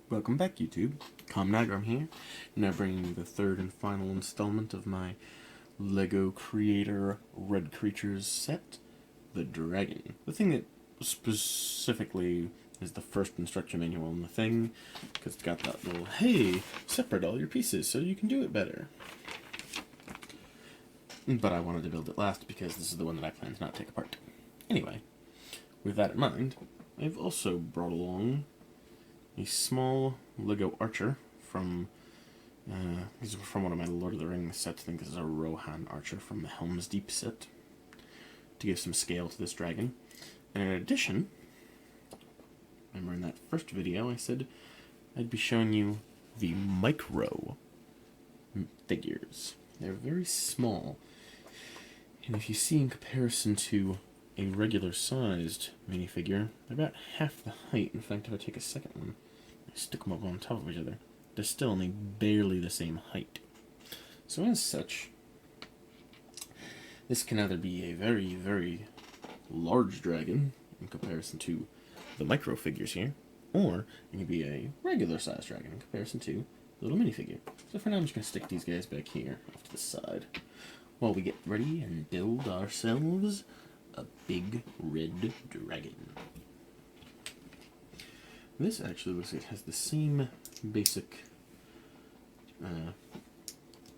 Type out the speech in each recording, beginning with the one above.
Welcome back, YouTube. Comnagram here, now bringing you the third and final installment of my LEGO Creator Red Creatures set, the Dragon. The thing that specifically is the first instruction manual in the thing, because it's got that little, hey, separate all your pieces so you can do it better. But I wanted to build it last because this is the one that I plan to not take apart. Anyway, with that in mind, I've also brought along a small Lego archer from these are from one of my Lord of the Rings sets. I think this is a Rohan archer from the Helm's Deep set, to give some scale to this dragon. And in addition, remember in that first video I said I'd be showing you the micro figures. They're very small, and if you see in comparison to a regular sized minifigure, they're about half the height. In fact, if I take a second one, I stick them up on top of each other, they're still only barely the same height. So as such, this can either be a very, very large dragon in comparison to the micro figures here, or it can be a regular sized dragon in comparison to the little minifigure. So for now, I'm just going to stick these guys back here off to the side while we get ready and build ourselves a big red dragon. This actually looks like it has the same basic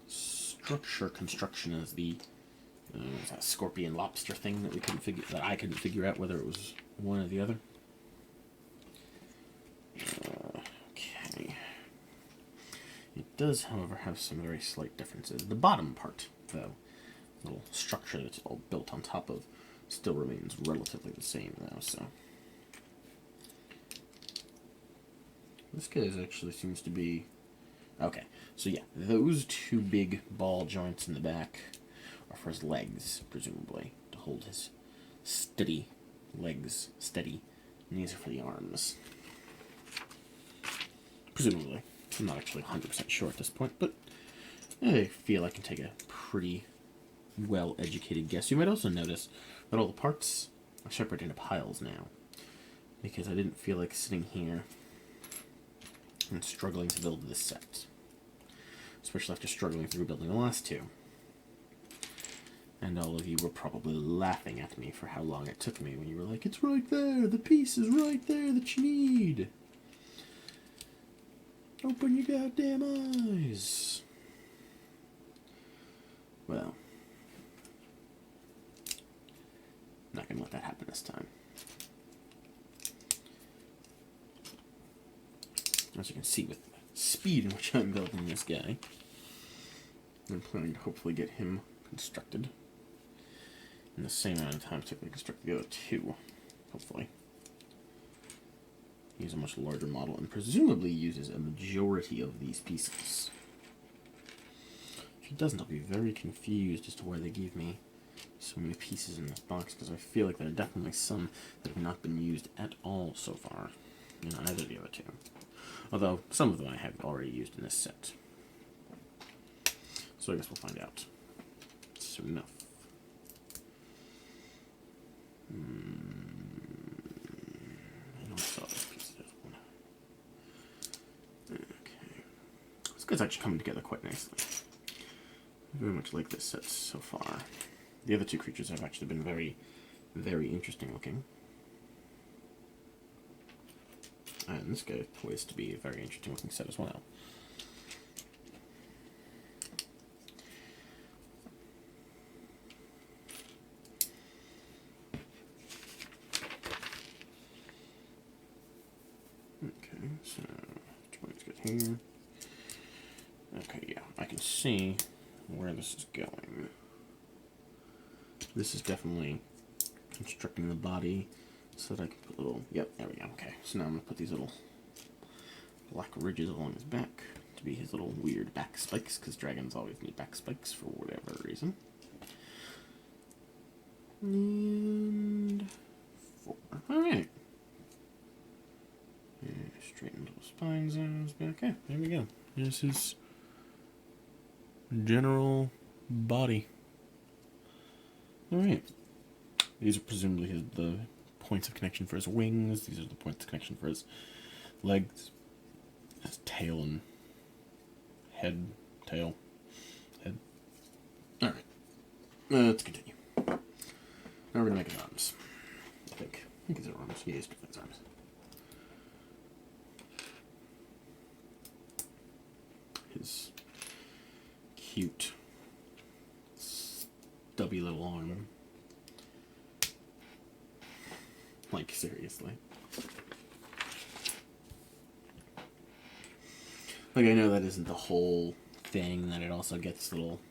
structure construction as the that scorpion lobster thing that I couldn't figure out whether it was one or the other. Okay. It does, however, have some very slight differences. The bottom part, though, the little structure that's all built on top of, still remains relatively the same, though, so. This guy's actually seems to be... Okay, so yeah, those two big ball joints in the back are for his legs, presumably, to hold his steady legs steady, and these are for the arms. Presumably. I'm not actually 100% sure at this point, but I feel I can take a pretty well-educated guess. You might also notice that all the parts are separated into piles now, because I didn't feel like sitting here and struggling to build this set, especially after struggling through building the last two. And all of you were probably laughing at me for how long it took me when you were like, it's right there, the piece is right there that you need. Open your goddamn eyes. Well, not gonna let that happen this time. As you can see with the speed in which I'm building this guy, I'm planning to hopefully get him constructed in the same amount of time it took me to construct the other two, hopefully. Use a much larger model and presumably uses a majority of these pieces. If he doesn't, I'll be very confused as to why they gave me so many pieces in this box, because I feel like there are definitely some that have not been used at all so far in either of the other two. Although, some of them I have already used in this set. So I guess we'll find out soon enough. I know I saw this piece. There's one. Okay. This guy's actually coming together quite nicely. I very much like this set so far. The other two creatures have actually been very, very interesting looking. And this guy is poised to be a very interesting looking set as well. Okay, so which one's good here? Okay, yeah, I can see where this is going. This is definitely constructing the body so that I can put little, yep, there we go, okay. So now I'm going to put these little black ridges along his back to be his little weird back spikes, because dragons always need back spikes for whatever reason. And 4. Alright. Straighten little spines on his back. Okay, there we go. There's his general body. Alright. These are presumably the points of connection for his wings. These are the points of connection for his legs. His tail and head, tail, head. Alright. Let's continue. Now we're gonna make his arms. I think his arms. Yeah, his arms. His cute, stubby little arm. Like, seriously. Like, I know that isn't the whole thing, that it also gets little,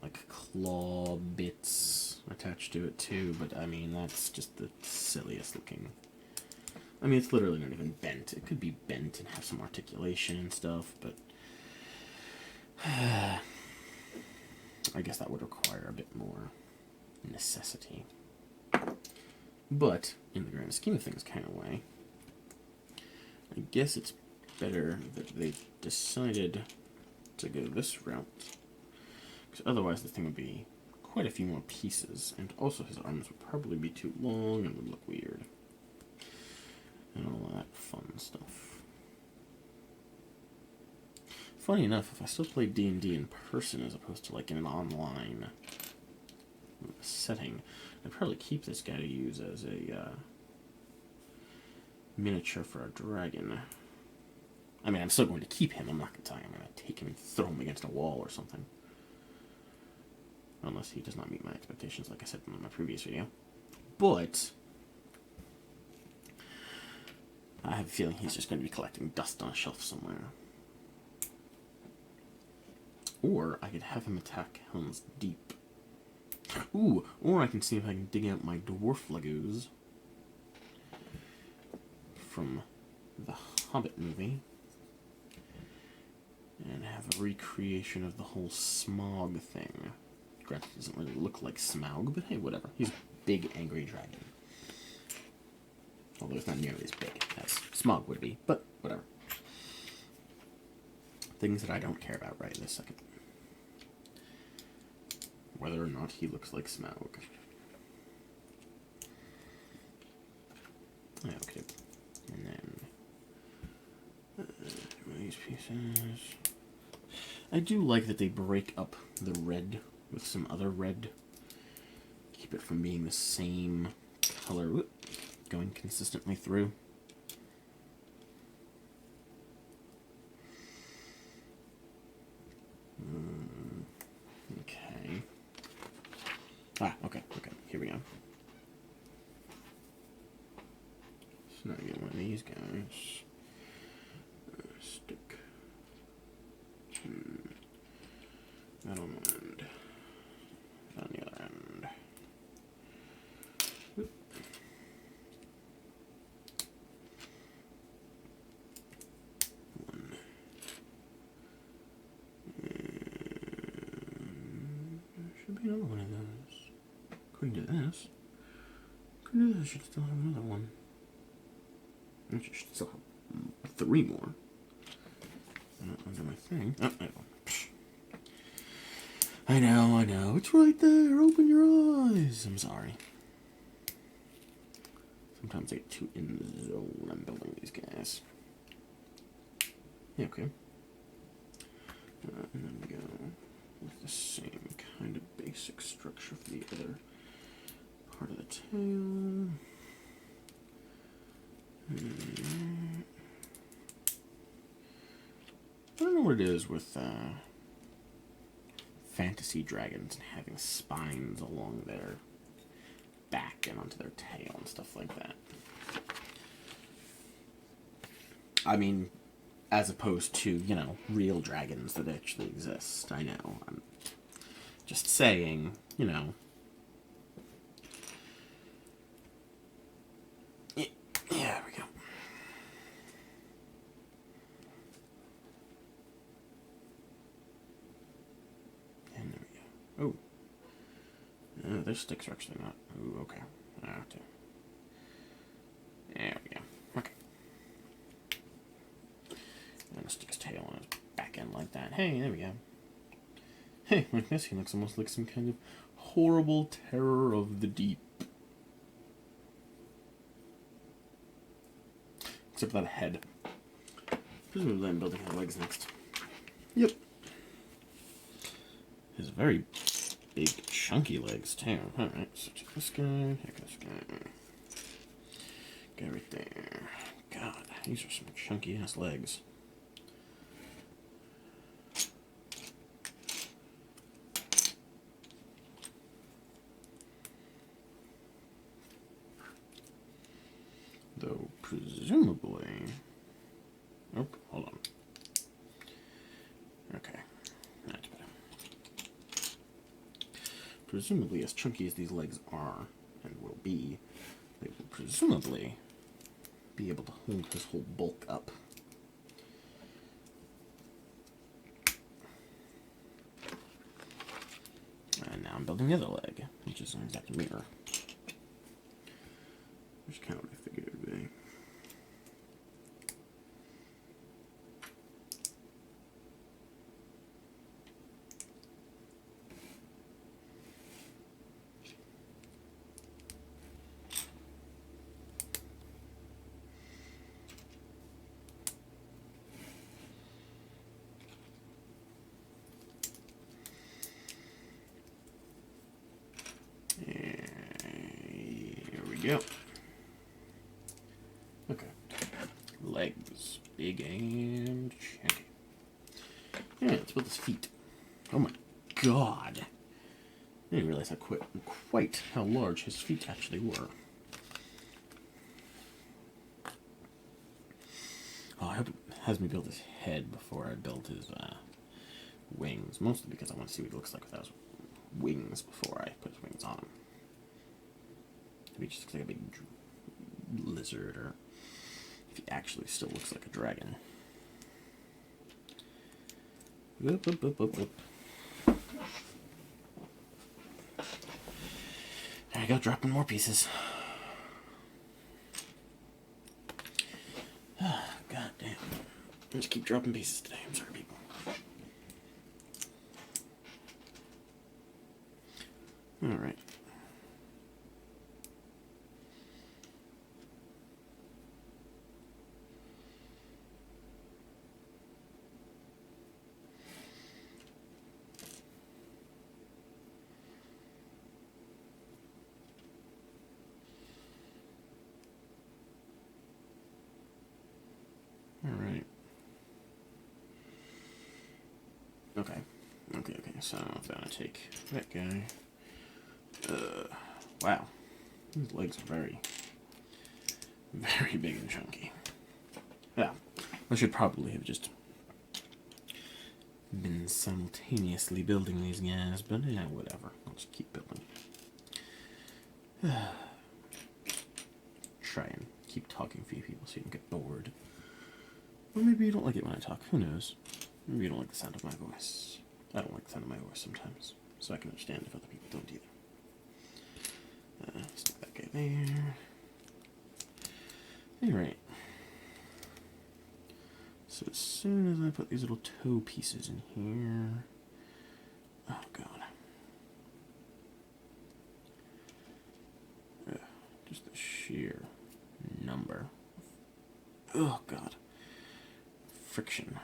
like, claw bits attached to it, too, but, I mean, that's just the silliest looking. I mean, it's literally not even bent. It could be bent and have some articulation and stuff, but I guess that would require a bit more necessity. But, in the grand scheme of things, kind of way, I guess it's better that they decided to go this route, because otherwise the thing would be quite a few more pieces, and also his arms would probably be too long and would look weird, and all of that fun stuff. Funny enough, if I still played D&D in person as opposed to like in an online setting, I'd probably keep this guy to use as a miniature for a dragon. I mean, I'm still going to keep him. I'm not going to tell you I'm going to take him and throw him against a wall or something. Unless he does not meet my expectations, like I said in my previous video. But I have a feeling he's just going to be collecting dust on a shelf somewhere. Or I could have him attack Helm's Deep. Ooh, or I can see if I can dig out my dwarf Legos from the Hobbit movie and have a recreation of the whole Smaug thing. Granted, it doesn't really look like Smaug, but hey, whatever. He's a big, angry dragon. Although it's not nearly as big as Smaug would be, but whatever. Things that I don't care about right this second. Whether or not he looks like Smaug. Okay. And then these pieces. I do like that they break up the red with some other red. Keep it from being the same color, going consistently through. Okay. Okay, here we go. So now I get one of these guys. Stick. That on one end. That on the other end. Oop. One. There should be another one of those. Couldn't do this. Couldn't do this. Should still have another one. Actually, should still have 3 more. Under my thing. Oh, I know. It's right there. Open your eyes. I'm sorry. Sometimes I get too in the zone when I'm building these guys. Yeah, okay. And then we go with the same kind of basic structure for the other part of the tail. I don't know what it is with fantasy dragons and having spines along their back and onto their tail and stuff like that. I mean, as opposed to, you know, real dragons that actually exist. I know. I'm just saying, you know. Yeah, there we go. And there we go. Oh. Their sticks are actually not. Ooh, okay. I have to. There we go. Okay. And stick his tail on his back end like that. Hey, there we go. Hey, like this, he looks almost like some kind of horrible terror of the deep. Except for that head. Presumably I'm building his legs next. Yep. His very big, chunky legs, too. Alright, so take this guy, take this guy. Go right there. God, these are some chunky-ass legs. Though, presumably... Oh, hold on. Okay, that's better. Presumably, as chunky as these legs are, and will be, they will presumably be able to hold his whole bulk up. And now I'm building the other leg, which is an exact mirror. Which kind of what I figured it would be. Yep. Okay. Legs. Big and chunky. Yeah, let's build his feet. Oh my god. I didn't realize quite how large his feet actually were. Oh, I hope it has me build his head before I build his wings. Mostly because I want to see what he looks like without his wings before I put his wings on him. Maybe he just looks like a big lizard, or if he actually still looks like a dragon. Whoop, whoop, whoop, whoop, whoop. There you go, dropping more pieces. Ah, god damn. I just keep dropping pieces today. I'm sorry, people. Alright. Alright. Okay. Okay, so I'm gonna take that guy. Wow. These legs are very, very big and chunky. Yeah. I should probably have just been simultaneously building these guys, but yeah, whatever. I'll just keep building. Try and keep talking for you people so you don't get bored. Or maybe you don't like it when I talk, who knows? Maybe you don't like the sound of my voice. I don't like the sound of my voice sometimes, so I can understand if other people don't either. Stick that guy there. Alright. So as soon as I put these little toe pieces in here... Oh god. Just the sheer number. Oh god. Friction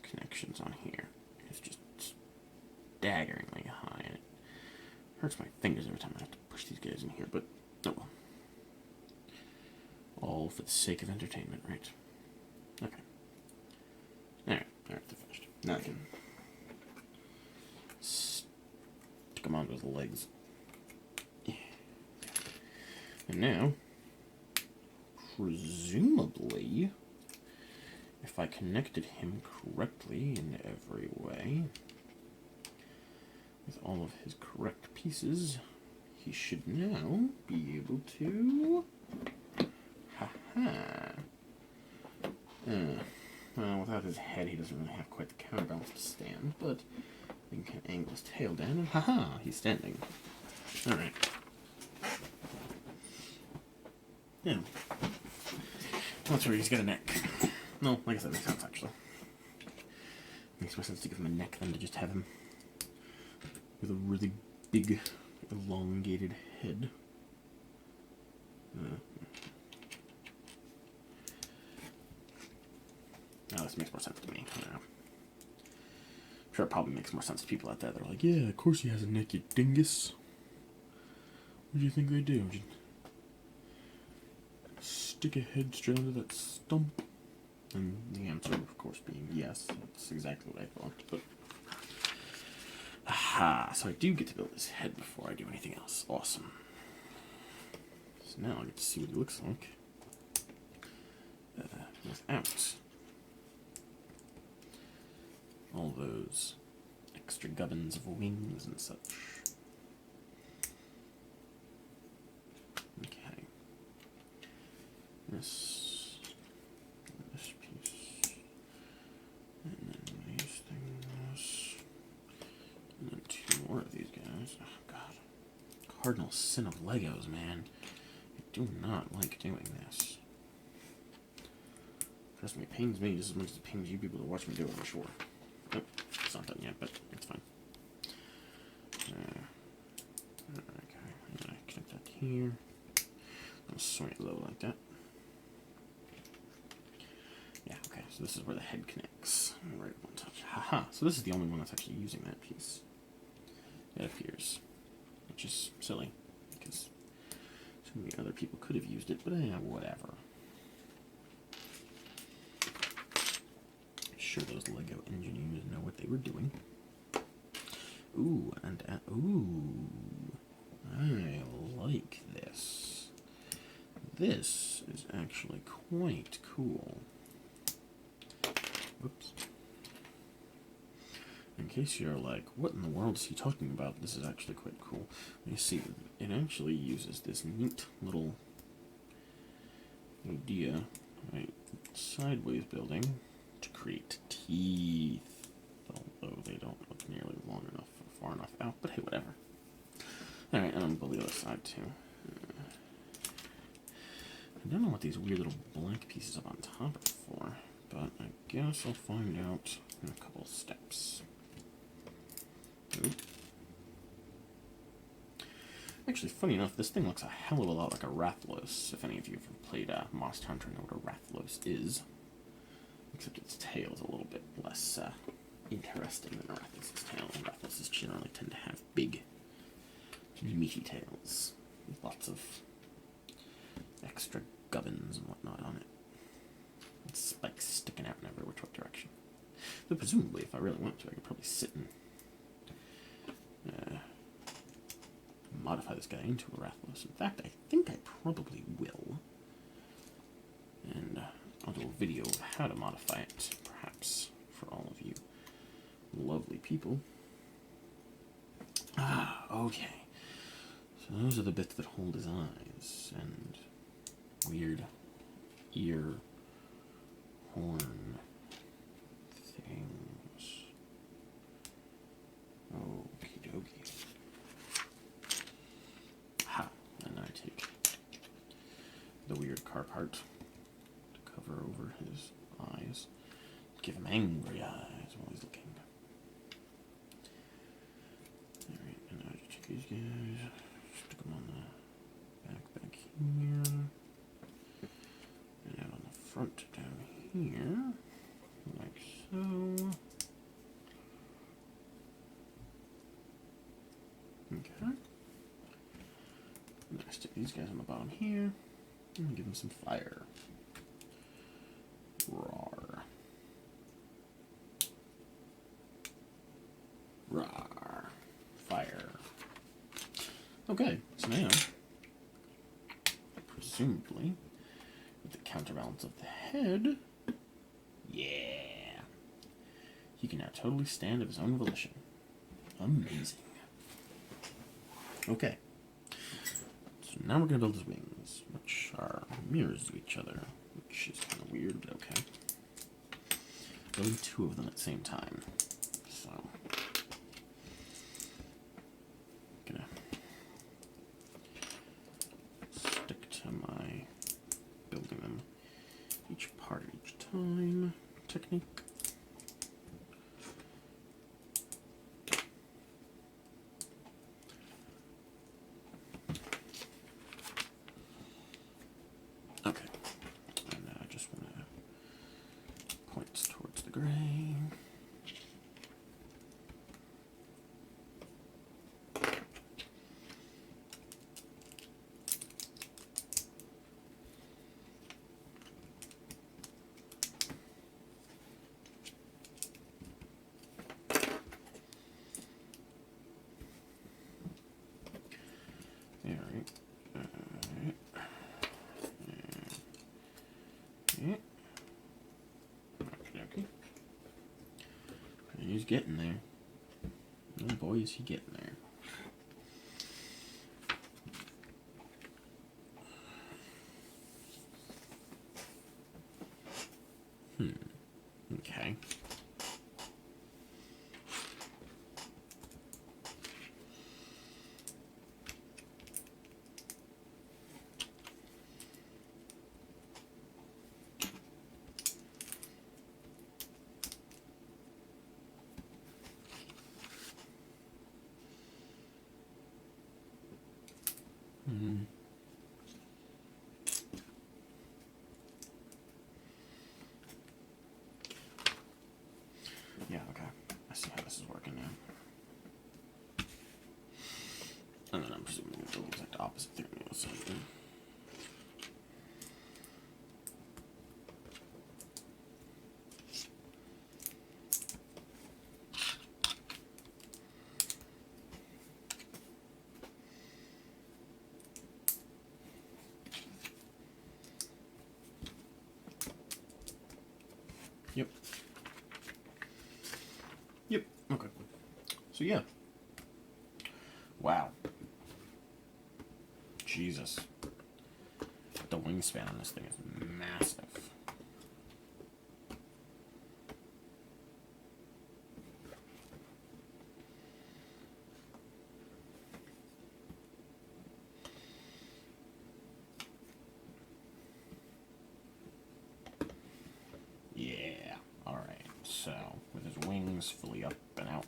connections on here. It's just staggeringly high, and it hurts my fingers every time I have to push these guys in here, but oh well. All for the sake of entertainment, right? Okay. Alright, they're finished. Now I can stick them onto his legs. Yeah. And now, presumably, if I connected him correctly in every way, with all of his correct pieces, he should now be able to... Ha-ha! Well, without his head, he doesn't really have quite the counterbalance to stand, but we can angle his tail down, and ha-ha! He's standing. Alright. Yeah. That's where he's got a neck. No, I guess that makes sense, actually. Makes more sense to give him a neck than to just have him with a really big, elongated head. Now this just makes more sense to me. I don't know. I'm sure it probably makes more sense to people out there that are like, yeah, of course he has a neck, you dingus. What do you think they do? Just stick a head straight into that stump? And the answer, of course, being yes. That's exactly what I thought. But aha! So I do get to build his head before I do anything else. Awesome. So now I get to see what he looks like without all those extra gubbins of wings and such. Okay. This piece, and then these things, and then two more of these guys. Oh god. Cardinal sin of Legos, man. I do not like doing this. Trust me, it pains me just as much as it pains you people to watch me do it, I'm sure. Nope, it's not done yet, but it's fine. Okay, I'm gonna connect that here. I'll swing it low like that. Yeah, okay, so this is where the head connects. Right one touch. Haha, so this is the only one that's actually using that piece. It appears. Which is silly, because so many other people could have used it, but whatever. Sure, those Lego engineers know what they were doing. Ooh, and ooh, I like this. This is actually quite cool. Whoops. In case you're like, what in the world is he talking about? This is actually quite cool. You see, it actually uses this neat little idea, right? Sideways building to create teeth, although they don't look nearly long enough or far enough out, but hey, whatever. Alright, and on the other side too. I don't know what these weird little blank pieces up on top are for, but I guess I'll find out in a couple of steps. Oop. Actually, funny enough, this thing looks a hell of a lot like a Rathalos, if any of you have played Monster Hunter and know what a Rathalos is. Except its tail is a little bit less interesting than a Rathalos' tail. Rathalos generally tend to have big, meaty tails with lots of extra gubbins and whatnot on it. And spikes sticking out in every which direction. But presumably, if I really wanted to, I could probably sit and modify this guy into a Rathalos. In fact, I think I probably will. And I'll do a video of how to modify it, perhaps, for all of you lovely people. Ah, okay. So those are the bits that hold his eyes, and weird ear horn things. Okie dokie. Ha! And I take the weird car part to cover over his eyes. Give him angry eyes while he's looking. Alright, and I just take these guys, stick them on the back here, and out on the front down here, like so. Okay. And I stick these guys on the bottom here, and give them some fire. Roar. Rawr. Fire. Okay, so now, presumably, with the counterbalance of the head, yeah, he can now totally stand of his own volition. Amazing. Okay, so now we're going to build his wings, which are mirrors of each other, which is kind of weird, but okay. Building two of them at the same time, so gonna stick to my building them each part each time technique. Okay, and I just want to point towards Yeah. Okay. He's getting there. Oh boy, is he getting there. Okay. Yeah, okay. I see how this is working now. And then I'm presuming it's the exact opposite thing on the other side. Yep. Yep. Okay. So yeah. Wow. Jesus. The wingspan on this thing is massive. Yeah. Alright. So, with his wings fully up and out,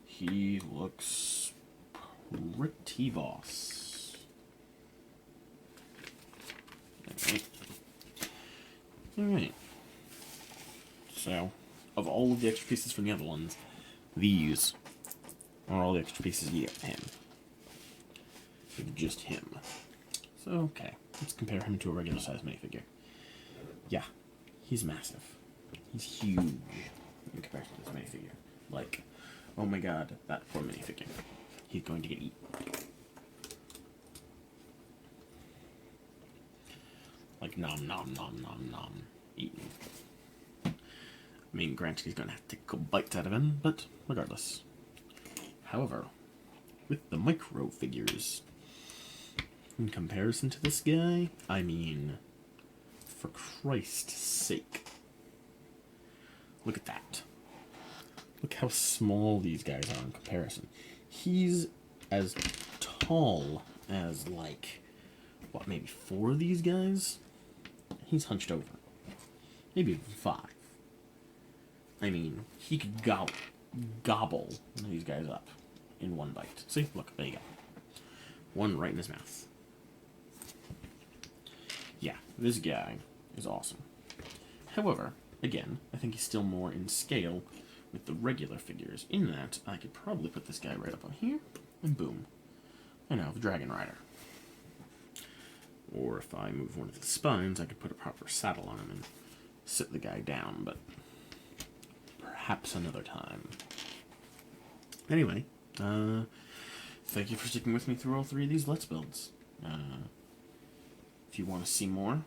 he looks pretty boss. Alright. So, of all of the extra pieces from the other ones, these are all the extra pieces you get from him. Just him. So, okay. Let's compare him to a regular size minifigure. Yeah. He's massive. He's huge in comparison to this minifigure. Like, oh my god, that poor minifigure. He's going to get eaten. Like, nom nom nom nom nom. Eaten. I mean, granted, he's going to have to take a couple bites out of him, but regardless. However, with the micro figures, in comparison to this guy, I mean, for Christ's sake. Look at that. Look how small these guys are in comparison. He's as tall as, like, what, maybe 4 of these guys? He's hunched over. Maybe even 5. I mean, he could gobble these guys up in one bite. See? Look, there you go. One right in his mouth. Yeah, this guy is awesome. However, again, I think he's still more in scale with the regular figures, in that I could probably put this guy right up on here, and boom. I now have a Dragon Rider. Or if I move one of the spines, I could put a proper saddle on him and sit the guy down, but perhaps another time. Anyway, thank you for sticking with me through all 3 of these Let's Builds. If you want to see more,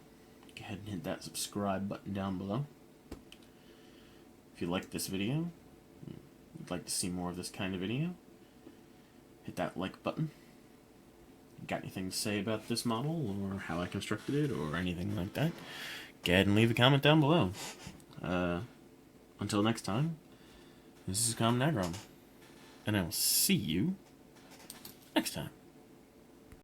go ahead and hit that subscribe button down below. If you liked this video, you'd like to see more of this kind of video, hit that like button. Got anything to say about this model, or how I constructed it, or anything like that, go ahead and leave a comment down below. Until next time, this is Common Agron, and I will see you next time.